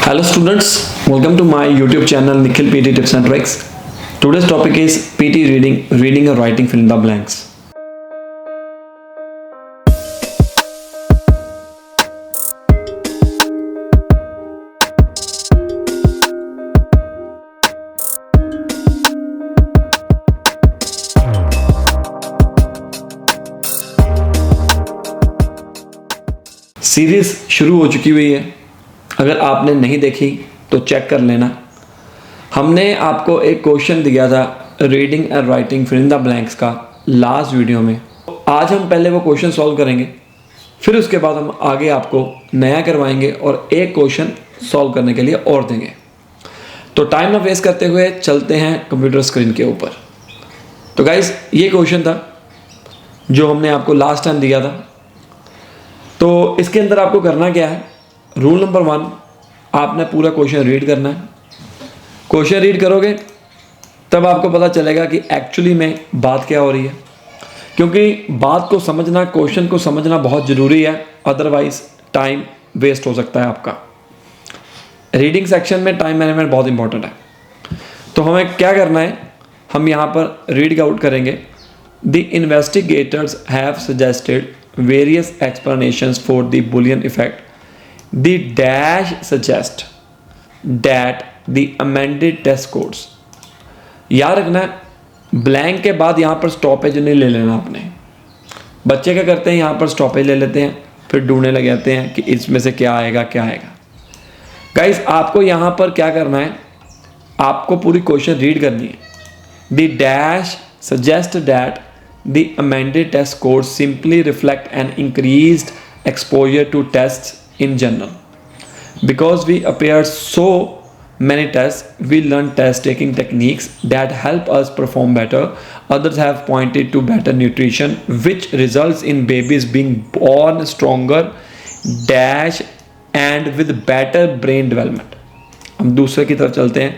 Hello students, welcome to my YouTube channel Nikhil PT Tips and Tricks. Today's topic is PT reading and writing fill in the blanks. Series शुरू हो चुकी हुई है, अगर आपने नहीं देखी तो चेक कर लेना। हमने आपको एक क्वेश्चन दिया था reading and writing fill in the blanks का लास्ट वीडियो में। आज हम पहले वो क्वेश्चन सॉल्व करेंगे, फिर उसके बाद हम आगे आपको नया करवाएंगे और एक क्वेश्चन सॉल्व करने के लिए और देंगे। तो टाइम ना वेस्ट करते हुए चलते हैं कंप्यूटर स्क्रीन के ऊपर। तो गाइस, ये क्वेश्चन था जो हमने आपको लास्ट टाइम दिया था। तो इसके अंदर आपको करना क्या है, रूल नंबर 1, आपने पूरा क्वेश्चन रीड करना है। क्वेश्चन रीड करोगे तब आपको पता चलेगा कि एक्चुअली में बात क्या हो रही है, क्योंकि बात को समझना, क्वेश्चन को समझना बहुत ज़रूरी है, अदरवाइज टाइम वेस्ट हो सकता है आपका। रीडिंग सेक्शन में टाइम मैनेजमेंट बहुत इंपॉर्टेंट है। तो हमें क्या करना है, हम यहाँ पर रीड आउट करेंगे। The investigators have suggested various explanations for the Boolean effect. The dash suggest that the amended test codes. याद रखना है, ब्लैंक के बाद यहाँ पर स्टॉपेज नहीं ले लेना आपने। बच्चे क्या करते हैं, यहाँ पर स्टॉपेज ले लेते हैं, फिर ढूंढने लग जाते हैं कि इसमें से क्या आएगा क्या आएगा। गाइस, आपको यहाँ पर क्या करना है, आपको पूरी क्वेश्चन रीड करनी है। The dash suggest that the amended test scores simply reflect an increased exposure to tests in general. Because we appeared so many tests, we learned test-taking techniques that help us perform better. Others have pointed to better nutrition, which results in babies being born stronger, dash, and with better brain development. हम दूसरे की तरफ चलते हैं,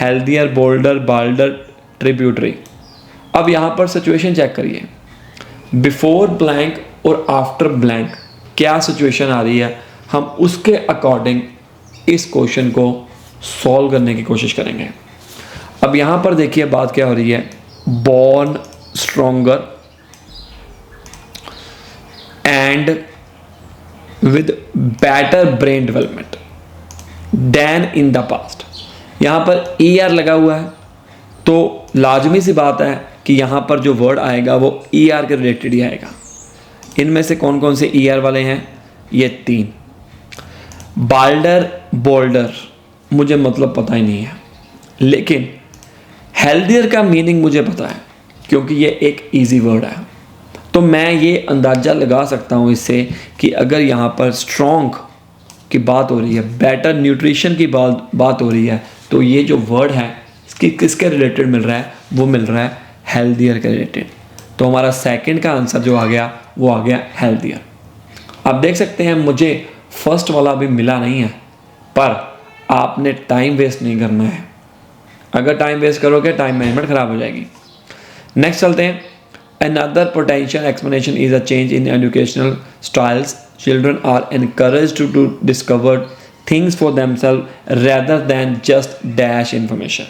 healthier, bolder, balder, tributary. अब यहाँ पर situation check करिए, बिफोर ब्लैंक और आफ्टर ब्लैंक क्या सिचुएशन आ रही है, हम उसके अकॉर्डिंग इस क्वेश्चन को सॉल्व करने की कोशिश करेंगे। अब यहाँ पर देखिए बात क्या हो रही है, born stronger and with better brain development than in the past. यहाँ पर ER लगा हुआ है, तो लाजमी सी बात है कि यहाँ पर जो वर्ड आएगा वो ER के रिलेटेड ही आएगा। इनमें से कौन कौन से ER वाले हैं, ये 3। बाल्डर, बोल्डर मुझे मतलब पता ही नहीं है, लेकिन हेल्दियर का मीनिंग मुझे पता है, क्योंकि ये एक इजी वर्ड है। तो मैं ये अंदाज़ा लगा सकता हूँ इससे कि अगर यहाँ पर स्ट्रॉन्ग की बात हो रही है, बेटर न्यूट्रिशन की बात हो रही है, तो ये जो वर्ड है इसकी किसके रिलेटेड मिल रहा है, वो मिल रहा है हेल्दियर के रिलेटेड। तो हमारा सेकंड का आंसर जो आ गया वो आ गया हेल्दियर। आप देख सकते हैं मुझे फर्स्ट वाला अभी मिला नहीं है, पर आपने टाइम वेस्ट नहीं करना है। अगर टाइम वेस्ट करोगे टाइम मैनेजमेंट खराब हो जाएगी। नेक्स्ट चलते हैं। Another potential explanation is a change in educational styles. Children are encouraged to discover things for themselves rather than just dash information.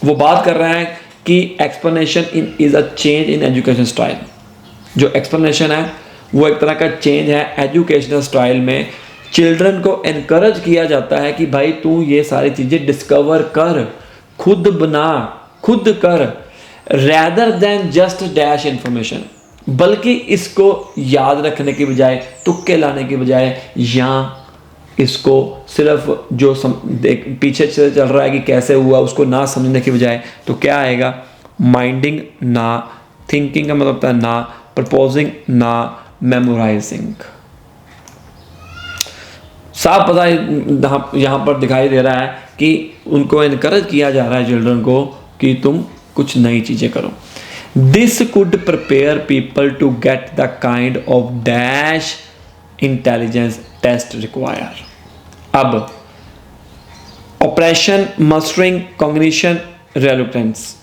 वो बात कर रहा है कि explanation is a change in education style. जो एक्सप्लेनेशन है वो एक तरह का चेंज है एजुकेशनल स्टाइल में। चिल्ड्रन को एनकरेज किया जाता है कि भाई तू ये सारी चीज़ें डिस्कवर कर, खुद बना, खुद कर, rather than just dash information. बल्कि इसको याद रखने की बजाय, तुक्के लाने की बजाय, या इसको सिर्फ जो पीछे से चल रहा है कि कैसे हुआ उसको ना समझने की बजाय, तो क्या आएगा, माइंडिंग ना, थिंकिंग का मतलब था ना, प्रपोजिंग ना, मेमोराइजिंग। साफ पता यहाँ पर दिखाई दे रहा है कि उनको इनकरेज किया जा रहा है चिल्ड्रन को कि तुम कुछ नई चीज़ें करो। This could prepare people to get the kind of dash intelligence test require. अब ऑपरेशन, मस्टरिंग, कॉग्निशन, रेलुक्टेंस,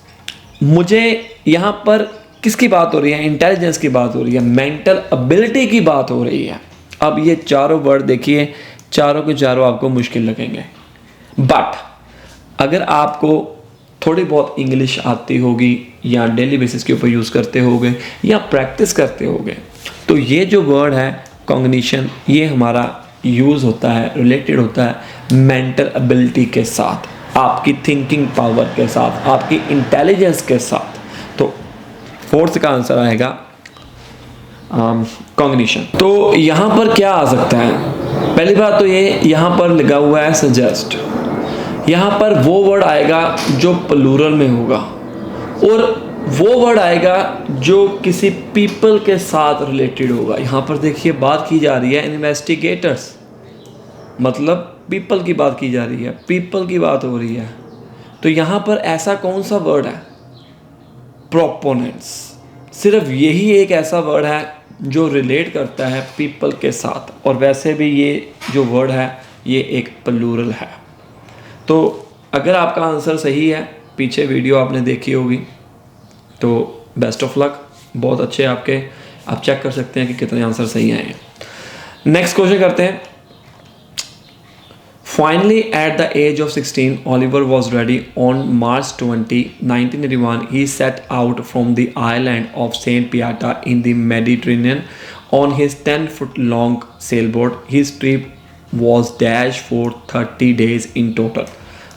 मुझे यहाँ पर किसकी बात हो रही है, इंटेलिजेंस की बात हो रही है, मेंटल एबिलिटी की बात हो रही है। अब ये चारों वर्ड देखिए चारों के चारों आपको मुश्किल लगेंगे। बट अगर आपको थोड़ी बहुत इंग्लिश आती होगी या डेली बेसिस के ऊपर यूज़ करते होगे या प्रैक्टिस करते होगे, तो ये जो वर्ड है कॉग्निशन, ये हमारा यूज़ होता है, रिलेटेड होता है मेंटल एबिलिटी के साथ, आपकी थिंकिंग पावर के साथ, आपकी इंटेलिजेंस के साथ। तो फोर्थ का आंसर आएगा कॉग्निशन। तो यहाँ पर क्या आ सकता है? पहली बात तो ये यहाँ पर लगा हुआ है सजेस्ट, यहाँ पर वो वर्ड आएगा जो प्लूरल में होगा और वो वर्ड आएगा जो किसी पीपल के साथ रिलेटेड होगा। यहाँ पर देखिए बात की जा रही है इन्वेस्टिगेटर्स, मतलब पीपल की बात की जा रही है, पीपल की बात हो रही है। तो यहाँ पर ऐसा कौन सा वर्ड है? प्रोपोनेंट्स। सिर्फ यही एक ऐसा वर्ड है जो रिलेट करता है पीपल के साथ, और वैसे भी ये जो वर्ड है ये एक प्लूरल है। तो अगर आपका आंसर सही है, पीछे वीडियो आपने देखी होगी, तो बेस्ट ऑफ लक, बहुत अच्छे आपके, आप चेक कर सकते हैं कि कितने आंसर सही आए हैं। नेक्स्ट क्वेश्चन करते हैं। Finally, at the age of 16, Oliver was ready. On March 20, 1981, he set out from the island of Saint Pieta in the Mediterranean on his 10-foot-long sailboat. His trip was dash for 30 days in total.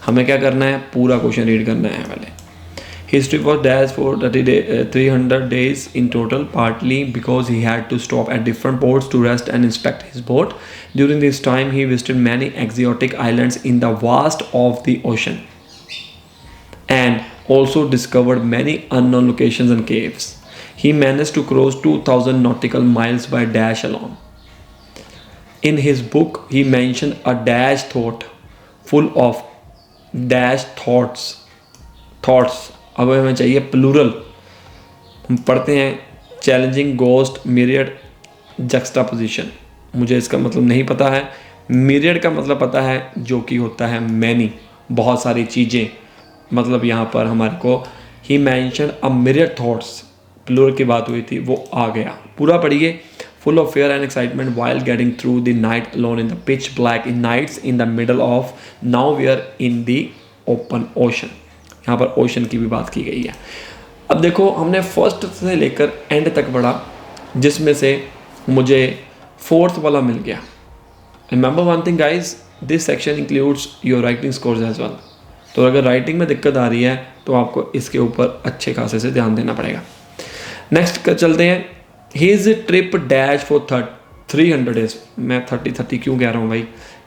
हमें क्या करना है? पूरा question read करना है पहले। His trip was dash for 300 days in total, partly because he had to stop at different ports to rest and inspect his boat. During this time, he visited many exotic islands in the vast of the ocean and also discovered many unknown locations and caves. He managed to cross 2,000 nautical miles by dash alone. In his book, he mentioned a dash thought full of dash thoughts. अब हमें चाहिए plural. हम पढ़ते हैं challenging, ghost, myriad, जक्सटापोजिशन। मुझे इसका मतलब नहीं पता है। मिरियड का मतलब पता है जो कि होता है मैनी, बहुत सारी चीज़ें, मतलब यहाँ पर हमारे को ही mention a myriad thoughts, plural की बात हुई थी, वो आ गया। पूरा पढ़िए। Full of fear and excitement while getting through the night alone in the pitch black in nights in the middle of now we are in the open ocean. यहाँ पर ओशन की भी बात की गई है। अब देखो, हमने फर्स्ट से लेकर एंड तक पढ़ा, जिसमें से मुझे फोर्थ वाला मिल गया। Remember one thing guys, this section includes your writing scores as well. तो अगर राइटिंग में दिक्कत आ रही है तो आपको इसके ऊपर अच्छे खासे से ध्यान देना पड़ेगा। नेक्स्ट चलते हैं। His trip dash for 300 days. मैं 30 क्यों कह रहा हूँ भाई,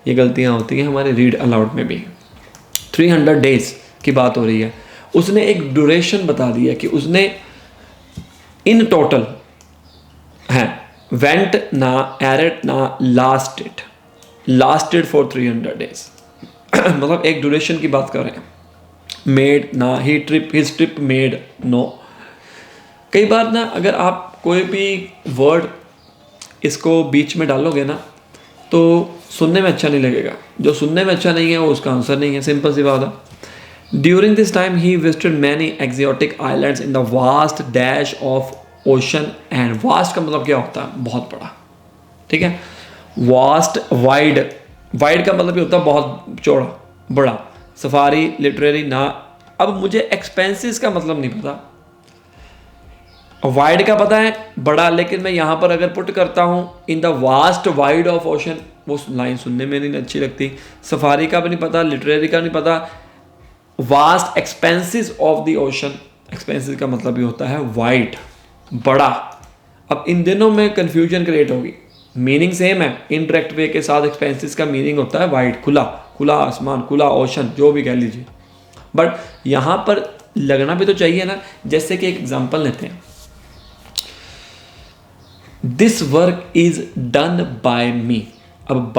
ये गलतियाँ होती हैं हमारे रीड अलाउड में भी। 300 डेज की बात हो रही है। उसने एक ड्यूरेशन बता दिया कि उसने इन टोटल है वेंट ना एरेट ना लास्टेड फॉर 300 डेज। मतलब एक ड्यूरेशन की बात कर रहे हैं। मेड ना ही trip, his trip made no. कई बार ना अगर आप कोई भी वर्ड इसको बीच में डालोगे ना तो सुनने में अच्छा नहीं लगेगा। जो सुनने में अच्छा नहीं है वो उसका आंसर नहीं है, सिंपल सी बात है। During this time, he visited many exotic islands in the vast dash of ocean, and vast का मतलब क्या होता है? बहुत बड़ा, ठीक है। Vast, wide का मतलब ये होता है बहुत चौड़ा, बड़ा। सफारी, लिटरेरी ना। अब मुझे एक्सपेंसेस का मतलब नहीं पता। वाइड का पता है, बड़ा, लेकिन मैं यहाँ पर अगर पुट करता हूँ in the vast wide of ocean, वो लाइन सुनने में नहीं अच्छी लगती। सफारी का भी नहीं पता, लिटरेरी का नहीं पता। Vast expenses of the ocean, expenses का मतलब ये होता है वाइड, बड़ा। अब इन दिनों में कंफ्यूजन क्रिएट होगी। मीनिंग सेम है, इनडायरेक्ट वे के साथ एक्सपेंसेस का मीनिंग होता है वाइड, खुला आसमान, खुला ओशन, जो भी कह लीजिए। बट यहाँ पर लगना भी तो चाहिए ना। जैसे कि एक एग्जांपल लेते हैं, this work is done by me. अब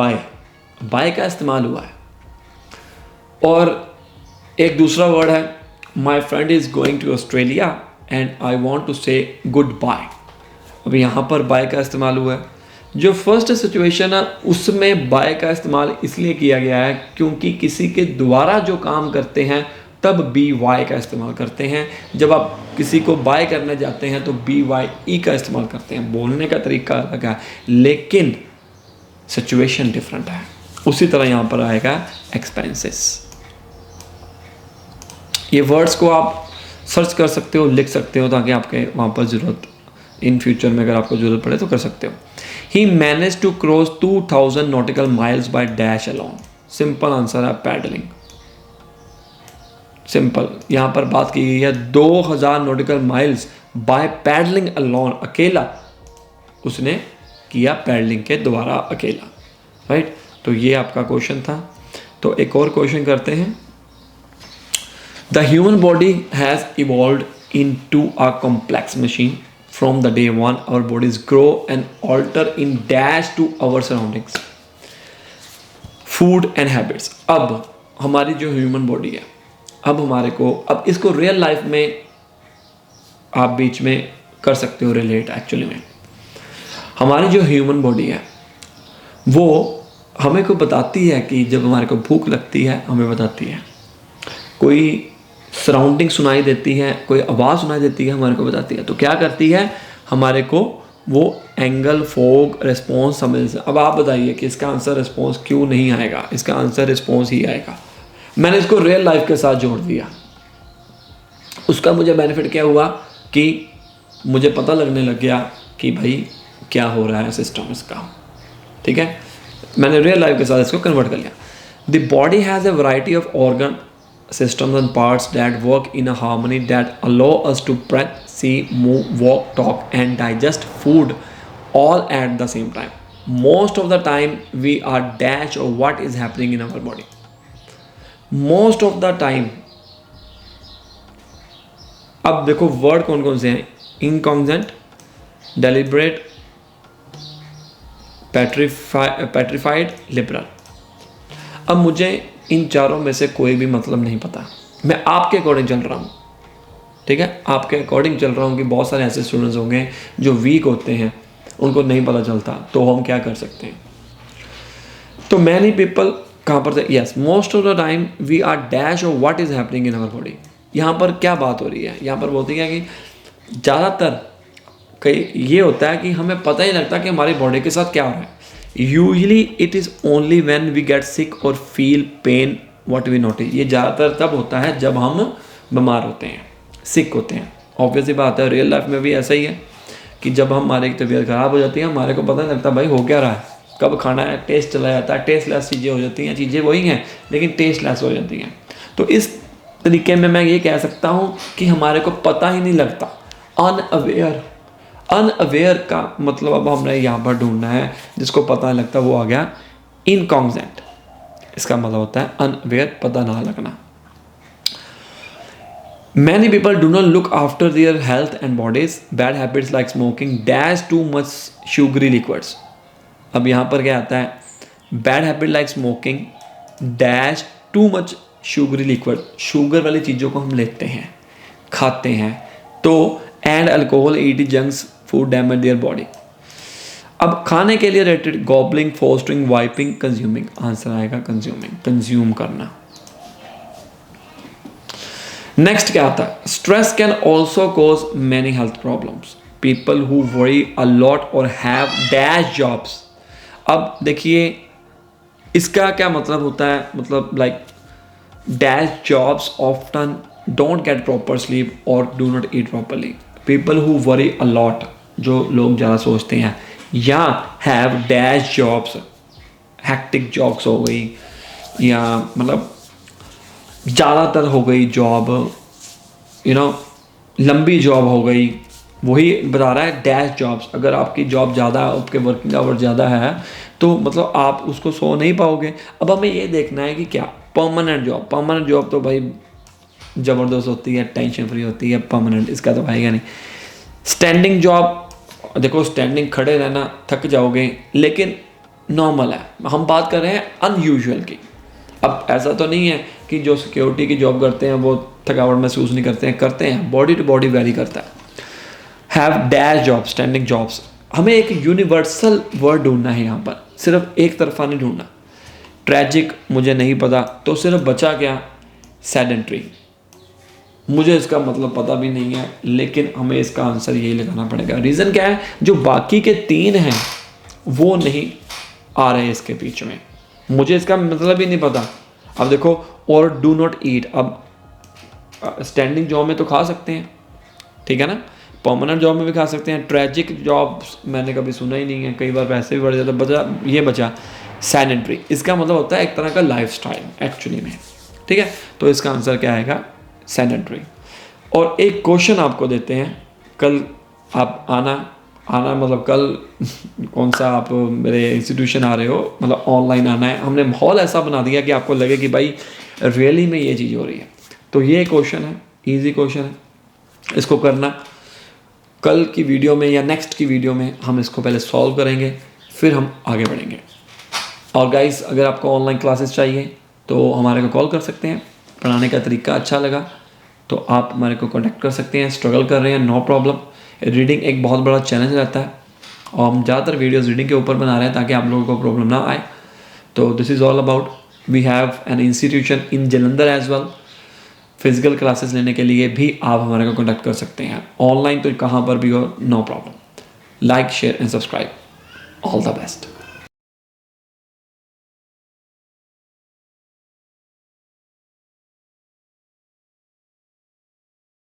बाय का इस्तेमाल हुआ है। और एक दूसरा वर्ड है, my friend is going to Australia and I want to say goodbye. अब यहाँ पर बाय का इस्तेमाल हुआ है। जो फर्स्ट सिचुएशन है उसमें बाय का इस्तेमाल इसलिए किया गया है क्योंकि किसी के द्वारा जो काम करते हैं तब बी वाई का इस्तेमाल करते हैं। जब आप किसी को बाय करने जाते हैं तो बी वाई ई का इस्तेमाल करते हैं। बोलने का तरीका अलग है लेकिन सिचुएशन डिफरेंट है। उसी तरह यहाँ पर आएगा एक्सपेंसेस। ये वर्ड्स को आप सर्च कर सकते हो, लिख सकते हो, ताकि आपके वहाँ पर ज़रूरत इन फ्यूचर में अगर आपको ज़रूरत पड़े तो कर सकते हो। He manage to cross 2000 nautical miles by dash alone. Simple answer है पैडलिंग। सिंपल, यहाँ पर बात की गई है 2000 nautical miles by paddling alone, अकेला उसने किया पैडलिंग के द्वारा, अकेला, राइट। तो ये आपका क्वेश्चन था। तो एक और क्वेश्चन करते हैं। The human body has evolved into a complex machine from the day one our bodies grow and alter in dash to our surroundings, food and habits. अब हमारी जो ह्यूमन बॉडी है, अब हमारे को, अब इसको रियल लाइफ में आप बीच में कर सकते हो रिलेट। एक्चुअली में हमारी जो ह्यूमन बॉडी है वो हमें को बताती है कि जब हमारे को भूख लगती है हमें बताती है, कोई सराउंडिंग सुनाई देती है, कोई आवाज़ सुनाई देती है, हमारे को बताती है। तो क्या करती है, हमारे को वो एंगल, फोक, रिस्पॉन्स समझ से। अब आप बताइए कि इसका आंसर रिस्पॉन्स क्यों नहीं आएगा? इसका आंसर रिस्पॉन्स ही आएगा। मैंने इसको रियल लाइफ के साथ जोड़ दिया। उसका मुझे बेनिफिट क्या हुआ कि मुझे पता लगने लग गया कि भाई क्या हो रहा है सिस्टम इसका, ठीक है। मैंने रियल लाइफ के साथ इसको कन्वर्ट कर लिया। The body has a variety of organ systems and parts that work in a harmony that allow us to breathe, see, move, walk, talk and digest food all at the same time. Most of the time we are dash of what is happening in our body. Most of the time. अब देखो word कौन कौन से हैं? इनकॉन्ग्जेंट, deliberate, petrified, liberal. अब मुझे इन चारों में से कोई भी मतलब नहीं पता, मैं आपके अकॉर्डिंग चल रहा हूँ, ठीक है। आपके अकॉर्डिंग चल रहा हूँ कि बहुत सारे ऐसे स्टूडेंट्स होंगे जो वीक होते हैं, उनको नहीं पता चलता, तो हम क्या कर सकते हैं? तो मैनी पीपल कहाँ पर थे? Yes, most of the time we are dash of what is happening in our body. यहाँ पर क्या बात हो रही है? यहाँ पर बोलती है कि ज़्यादातर कई ये होता है कि हमें पता ही लगता कि हमारी बॉडी के साथ क्या हो रहा है। Usually it is only when we get sick और feel pain what we notice. ये ज़्यादातर तब होता है जब हम बीमार होते हैं, सिक होते हैं। ऑब्वियसली बात है, रियल लाइफ में भी ऐसा ही है कि जब हमारी तबीयत ख़राब हो जाती है, हमारे को पता नहीं लगता भाई हो क्या रहा है, कब खाना है, टेस्ट चला जाता है, टेस्टलेस चीज़ें हो जाती हैं। चीज़ें वही हैं लेकिन टेस्टलेस हो जाती हैं। तो इस तरीके में मैं ये कह सकता हूँ कि हमारे को पता ही नहीं लगता, अनअवेयर। अनअवेयर का मतलब अब हमने यहाँ पर ढूंढना है, जिसको पता नहीं लगता वो आ गया इनकॉन्ग्जेंट। इसका मतलब होता है अनअवेयर, पता ना लगना। Many people do not look after their health and bodies. Bad habits like smoking dash too much sugary liquids. अब यहाँ पर क्या आता है? Bad habit like smoking dash too much sugary liquid. Sugar वाली चीज़ों को हम लेते हैं, खाते हैं, तो and alcohol, eating junks food damage their body. अब खाने के लिए related gobbling, fostering, wiping, consuming. Answer आएगा consuming, consume करना। नेक्स्ट क्या आता है? Stress can also cause many health problems. People who worry a lot और हैव डैश जॉब्स। अब देखिए इसका क्या मतलब होता है, मतलब like dash jobs often don't get proper sleep और do not eat properly. People who worry a lot, जो लोग ज़्यादा सोचते हैं, या have dash jobs, hectic jobs हो गई, या मतलब ज़्यादातर हो गई जॉब, लंबी जॉब हो गई, वही बता रहा है डैश जॉब्स। अगर आपकी जॉब ज़्यादा, आपके वर्किंग आवर ज़्यादा है तो मतलब आप उसको सो नहीं पाओगे। अब हमें ये देखना है कि क्या परमानेंट जॉब तो भाई ज़बरदस्त होती है, टेंशन फ्री होती है, परमानेंट इसका तो भाई नहीं। स्टैंडिंग जॉब, देखो स्टैंडिंग खड़े रहना थक जाओगे, लेकिन नॉर्मल है। हम बात कर रहे हैं अनयूजुअल की। अब ऐसा तो नहीं है कि जो सिक्योरिटी की जॉब करते हैं वो थकावट महसूस नहीं करते हैं, बॉडी टू बॉडी वेरी करता है। Have dash job, standing jobs. हमें एक यूनिवर्सल वर्ड ढूंढना है यहाँ पर, सिर्फ एक तरफा नहीं ढूंढना। ट्रैजिक मुझे नहीं पता, तो सिर्फ बचा क्या? सेडेंट्री। मुझे इसका मतलब पता भी नहीं है, लेकिन हमें इसका आंसर यही लगाना पड़ेगा। रीज़न क्या है? जो बाकी के तीन हैं वो नहीं आ रहे इसके बीच में। मुझे इसका मतलब ही नहीं पता। अब देखो, और डू नॉट ईट, अब स्टैंडिंग जॉब में तो खा सकते हैं, ठीक है ना, परमानेंट जॉब में भी खा सकते हैं। ट्रैजिक जॉब्स मैंने कभी सुना ही नहीं है, कई बार पैसे भी बढ़ जाते, बचा सैनिटरी। इसका मतलब होता है एक तरह का लाइफ स्टाइल एक्चुअली में, ठीक है। तो इसका आंसर क्या आएगा, सैनिटरी। और एक क्वेश्चन आपको देते हैं, कल आप आना मतलब कल कौन सा आप मेरे इंस्टीट्यूशन आ रहे हो, मतलब ऑनलाइन आना है। हमने माहौल ऐसा बना दिया कि आपको लगे कि भाई रियली में ये चीज़ हो रही है। तो ये क्वेश्चन है, इजी क्वेश्चन है, इसको करना। कल की वीडियो में या नेक्स्ट की वीडियो में हम इसको पहले सॉल्व करेंगे, फिर हम आगे बढ़ेंगे। और गाइस, अगर आपको ऑनलाइन क्लासेस चाहिए तो हमारे को कॉल कर सकते हैं। पढ़ाने का तरीका अच्छा लगा तो आप हमारे को कॉन्टैक्ट कर सकते हैं। स्ट्रगल कर रहे हैं, नो प्रॉब्लम। रीडिंग एक बहुत बड़ा चैलेंज रहता है और हम ज़्यादातर वीडियोस रीडिंग के ऊपर बना रहे हैं ताकि आप लोगों को प्रॉब्लम ना आए। तो this is all about, we have an institution in Jalandhar as well. Physical classes लेने के लिए भी आप हमारे को कॉन्टैक्ट कर सकते हैं। ऑनलाइन तो कहाँ पर भी हो, no problem. Like, share and subscribe. All the best.